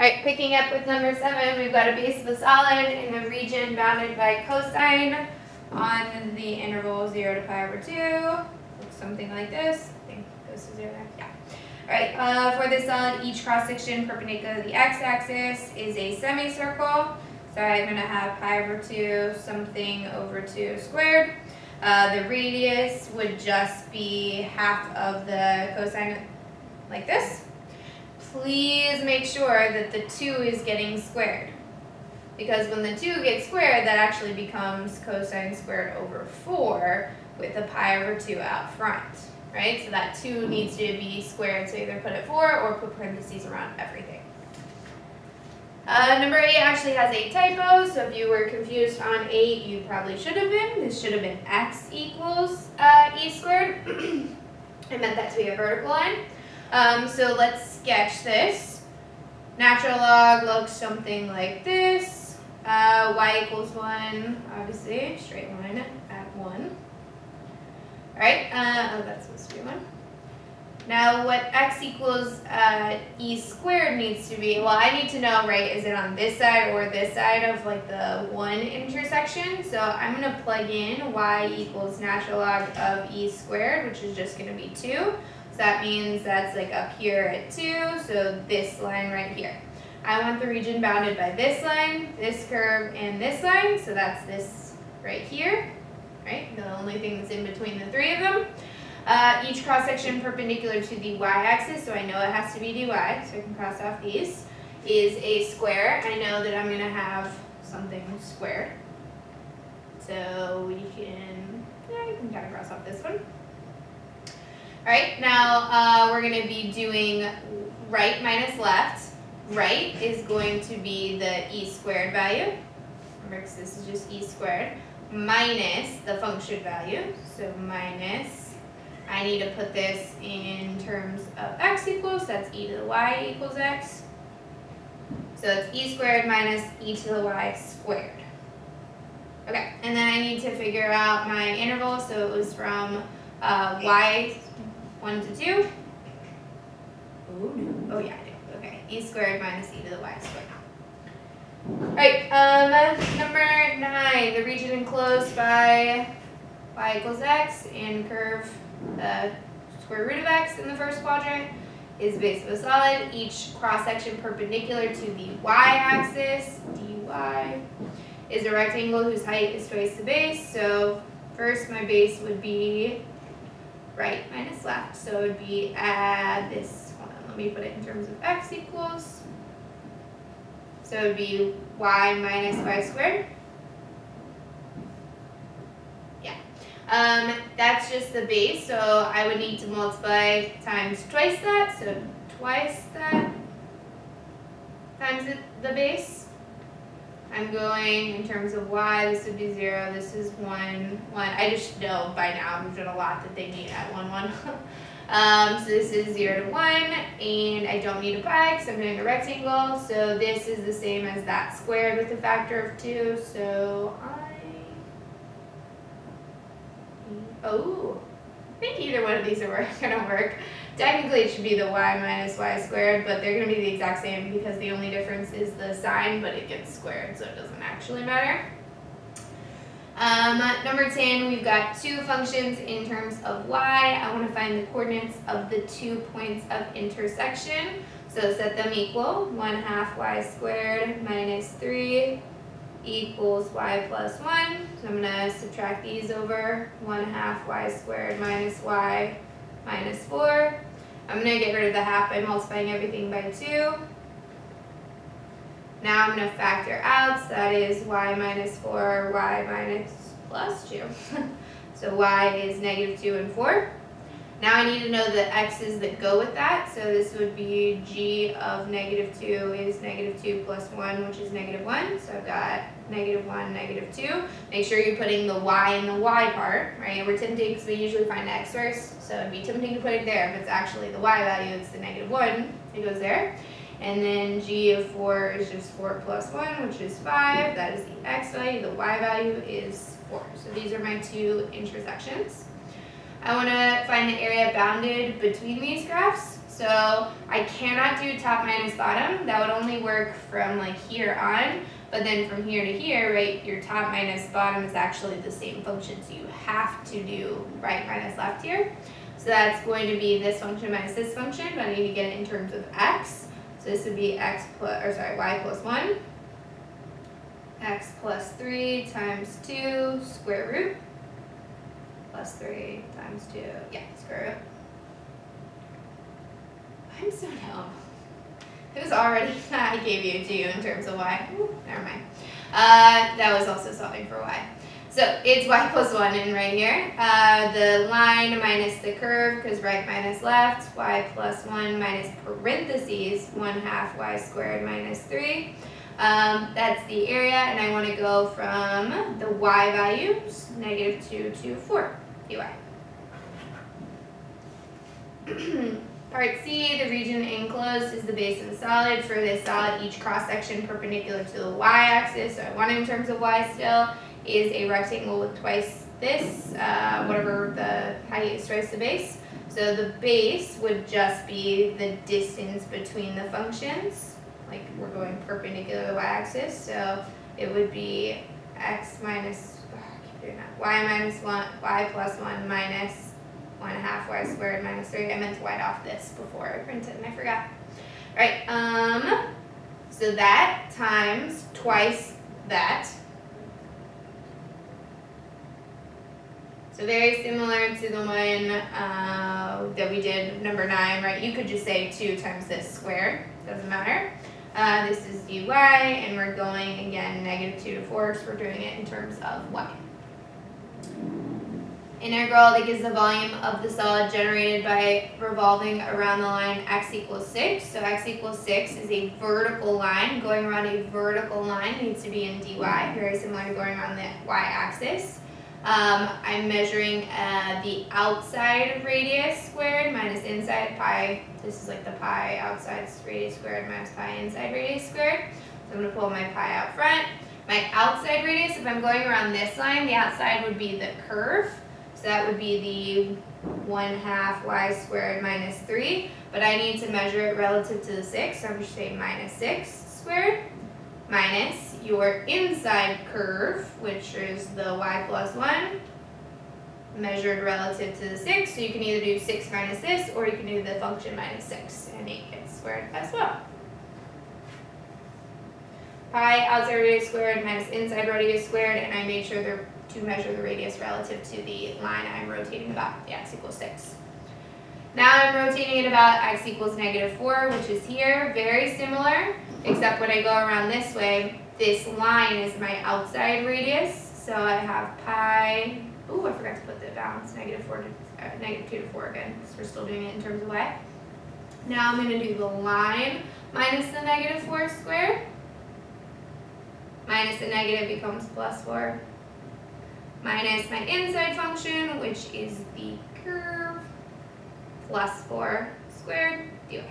Alright, picking up with number 7, we've got a base of a solid in the region bounded by cosine on the interval 0 to pi over 2. Looks something like this. I think it goes to 0 there. Yeah. Alright, for this solid, each cross-section perpendicular to the x-axis is a semicircle. So I'm going to have pi over 2 something over 2 squared. The radius would just be half of the cosine like this. Please make sure that the 2 is getting squared, because when the 2 gets squared, that actually becomes cosine squared over 4 with a pi over 2 out front, right? So that 2 needs to be squared, so either put it 4 or put parentheses around everything. Number 8 actually has a typo, so if you were confused on 8, you probably should have been. This should have been x equals e squared. I meant that to be a vertical line. So let's sketch this. Natural log looks something like this. Y equals 1, obviously, straight line at 1. Alright, oh, that's supposed to be 1. Now what x equals e squared needs to be, well, I need to know, right, is it on this side or this side of like the 1 intersection? So I'm going to plug in y equals natural log of e squared, which is just going to be 2. So that means that's like up here at 2, so this line right here. I want the region bounded by this line, this curve, and this line, so that's this right here, right? The only thing that's in between the 3 of them. Each cross-section perpendicular to the y-axis, so I know it has to be dy, so I can cross off these, is a square. I know that I'm going to have something squared. So we can, yeah, you can kind of cross off this one. Alright, now we're going to be doing right minus left. Right is going to be the e squared value. Remember, because this is just e squared. Minus the function value. So minus, I need to put this in terms of x equals, that's e to the y equals x. So it's e squared minus e to the y squared. Okay, and then I need to figure out my interval, so it was from y 1 to 2. Oh no. Oh yeah, I do. Okay. E squared minus e to the y squared. Alright, number 9. The region enclosed by y equals x and curve the square root of x in the first quadrant is base of a solid. Each cross-section perpendicular to the y-axis, dy, is a rectangle whose height is twice the base. So first my base would be right minus left, so it would be add this, hold on, let me put it in terms of x equals, so it would be y minus y squared. Yeah, that's just the base, so I would need to multiply times twice that, so twice that times the base. I'm going in terms of y, this would be 0, this is 1, 1. I just know by now, we've done a lot that they need at 1, 1. So this is 0 to 1, and I don't need a pi because I'm doing a rectangle. So this is the same as that squared with a factor of 2. So I think either one of these are going to work. Technically, it should be the y minus y squared, but they're going to be the exact same because the only difference is the sign, but it gets squared, so it doesn't actually matter. Number 10, we've got 2 functions in terms of y. I want to find the coordinates of the 2 points of intersection. So set them equal. 1/2 y squared minus 3 equals y plus 1. So I'm going to subtract these over. 1/2 y squared minus y minus 4. I'm going to get rid of the half by multiplying everything by 2. Now I'm going to factor out, so that is y minus 4, y minus plus 2. So y is negative 2 and 4. Now I need to know the x's that go with that. So this would be g of negative 2 is negative 2 plus 1, which is negative 1. So I've got negative 1, negative 2. Make sure you're putting the y in the y part, right? We're tempting because we usually find x first. So it'd be tempting to put it there, but it's actually the y value. It's the negative 1. It goes there. And then g of 4 is just 4 plus 1, which is 5. That is the x value. The y value is 4. So these are my 2 intersections. I want to find the area bounded between these graphs. So I cannot do top minus bottom. That would only work from like here on. But then from here to here, right, your top minus bottom is actually the same function. So you have to do right minus left here. So that's going to be this function minus this function, but I need to get it in terms of x. So this would be y plus 1. X plus 3 times 2 square root. Plus 3 times 2, yeah, square root. I'm so dumb. It was already, I gave you 2 in terms of y. Ooh, never mind. That was also solving for y. So it's y plus 1 in right here. The line minus the curve, because right minus left, y plus 1 minus parentheses, 1/2 y squared minus 3. That's the area, and I want to go from the y values, -2 to 4 dy. Part C, the region enclosed is the base of the solid. For this solid, each cross-section perpendicular to the y-axis, so I want it in terms of y still, is a rectangle with twice this, whatever the height is twice the base. So the base would just be the distance between the functions. Like we're going perpendicular to the y-axis, so it would be x minus, I keep doing that, y minus 1, y plus 1 minus 1/2 y squared minus 3. I meant to white off this before I printed and I forgot. Alright, so that times twice that. So very similar to the one that we did, number 9, right? You could just say 2 times this squared, doesn't matter. This is dy, and we're going, again, -2 to 4, so we're doing it in terms of y. Integral that gives the volume of the solid generated by revolving around the line x equals 6. So x equals 6 is a vertical line. Going around a vertical line needs to be in dy, very similar to going around the y-axis. I'm measuring the outside radius squared minus inside pi. This is like the pi outside radius squared minus pi inside radius squared. So I'm going to pull my pi out front. My outside radius, if I'm going around this line, the outside would be the curve. So that would be the 1/2 y squared minus 3. But I need to measure it relative to the 6. So I'm going to say minus 6 squared minus your inside curve, which is the y plus 1, measured relative to the 6. So you can either do 6 minus this, or you can do the function minus 6, and 8 gets squared as well. Pi outside radius squared minus inside radius squared, and I made sure to measure the radius relative to the line I'm rotating about, the x equals 6. Now I'm rotating it about x equals -4, which is here, very similar, except when I go around this way, this line is my outside radius, so I have pi, ooh, I forgot to put the balance, -2 to 4 again, because we're still doing it in terms of y. Now I'm going to do the line minus the -4 squared, minus the negative becomes +4, minus my inside function, which is the curve, plus 4 squared dy.